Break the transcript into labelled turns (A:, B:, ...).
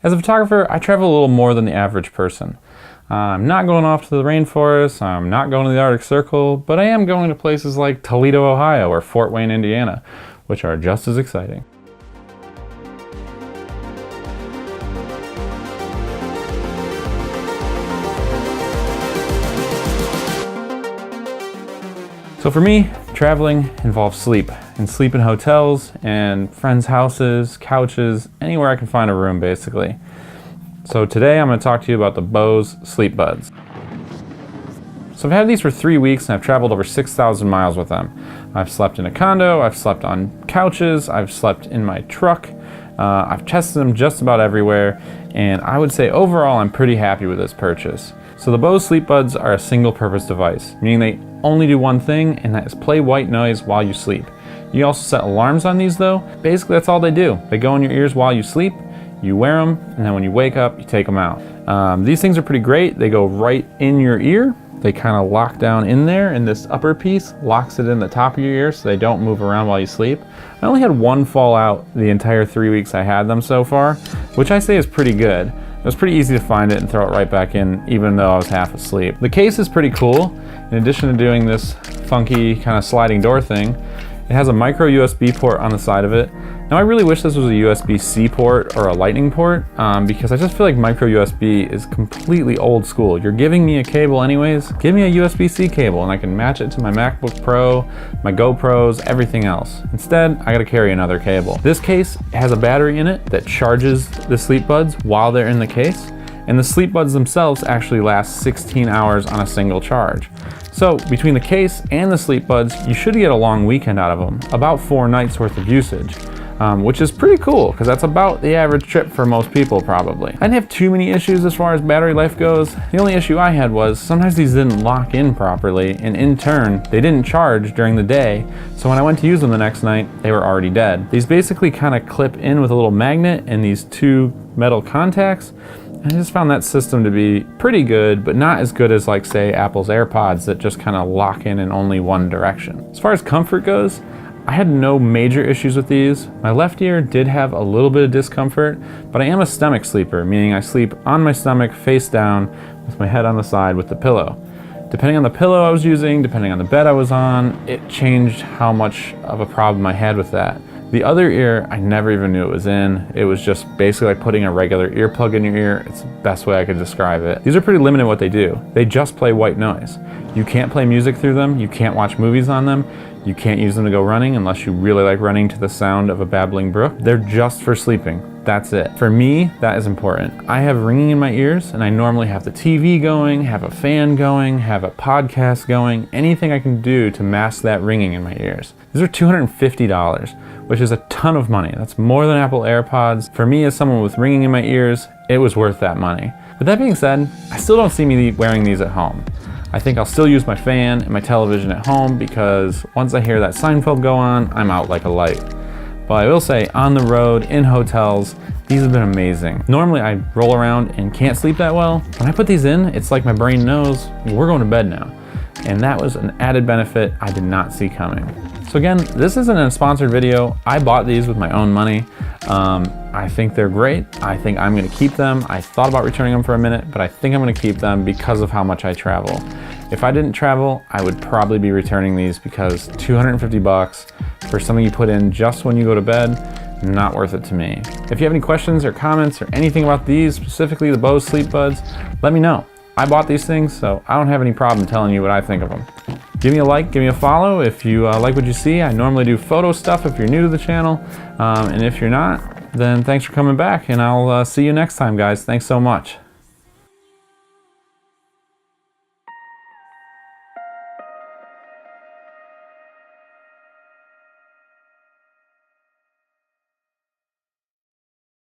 A: As a photographer, I travel a little more than the average person. I'm not going off to the rainforest, I'm not going to the Arctic Circle, but I am going to places like Toledo, Ohio, or Fort Wayne, Indiana, which are just as exciting. So for me, traveling involves sleep, and sleep in hotels and friends' houses, couches, anywhere I can find a room basically. So today I'm going to talk to you about the Bose Sleepbuds. So I've had these for 3 weeks and I've traveled over 6,000 miles with them. I've slept in a condo, I've slept on couches, I've slept in my truck, I've tested them just about everywhere, and I would say overall I'm pretty happy with this purchase. So the Bose Sleepbuds are a single purpose device, meaning they only do one thing, and that is play white noise while you sleep. You also set alarms on these though. Basically that's all they do. They go in your ears while you sleep, you wear them, and then when you wake up, you take them out. These things are pretty great. They go right in your ear. They kind of lock down in there, and this upper piece locks it in the top of your ear so they don't move around while you sleep. I only had one fall out the entire 3 weeks I had them so far, which I say is pretty good. It was pretty easy to find it and throw it right back in, even though I was half asleep. The case is pretty cool. In addition to doing this funky kind of sliding door thing, it has a micro USB port on the side of it. Now I really wish this was a USB-C port or a lightning port because I just feel like micro USB is completely old school. You're giving me a cable anyways, give me a USB-C cable and I can match it to my MacBook Pro, my GoPros, everything else. Instead, I gotta carry another cable. This case has a battery in it that charges the Sleepbuds while they're in the case, and the Sleepbuds themselves actually last 16 hours on a single charge. So between the case and the Sleepbuds, you should get a long weekend out of them, about 4 nights worth of usage. Which is pretty cool because that's about the average trip for most people probably. I didn't have too many issues as far as battery life goes. The only issue I had was sometimes these didn't lock in properly, and in turn they didn't charge during the day, so when I went to use them the next night they were already dead. These basically kind of clip in with a little magnet and these 2 metal contacts. I just found that system to be pretty good, but not as good as like say Apple's AirPods that just kind of lock in only one direction. As far as comfort goes, I had no major issues with these. My left ear did have a little bit of discomfort, but I am a stomach sleeper, meaning I sleep on my stomach face down with my head on the side with the pillow. Depending on the pillow I was using, depending on the bed I was on, it changed how much of a problem I had with that. The other ear, I never even knew it was in. It was just basically like putting a regular earplug in your ear. It's the best way I could describe it. These are pretty limited in what they do. They just play white noise. You can't play music through them. You can't watch movies on them. You can't use them to go running unless you really like running to the sound of a babbling brook. They're just for sleeping. That's it. For me, that is important. I have ringing in my ears and I normally have the TV going, have a fan going, have a podcast going, anything I can do to mask that ringing in my ears. These are $250, which is a ton of money. That's more than Apple AirPods. For me as someone with ringing in my ears, it was worth that money. With that being said, I still don't see me wearing these at home. I think I'll still use my fan and my television at home because once I hear that Seinfeld go on, I'm out like a light. But I will say, on the road, in hotels, these have been amazing. Normally I roll around and can't sleep that well. When I put these in, it's like my brain knows we're going to bed now. And that was an added benefit I did not see coming. So again, this isn't a sponsored video. I bought these with my own money. I think they're great. I think I'm gonna keep them. I thought about returning them for a minute, but I think I'm gonna keep them because of how much I travel. If I didn't travel, I would probably be returning these because $250 for something you put in just when you go to bed, not worth it to me. If you have any questions or comments or anything about these, specifically the Bose Sleepbuds, let me know. I bought these things, so I don't have any problem telling you what I think of them. Give me a like, give me a follow if you like what you see. I normally do photo stuff if you're new to the channel, and if you're not, then thanks for coming back, and I'll see you next time, guys. Thanks so much.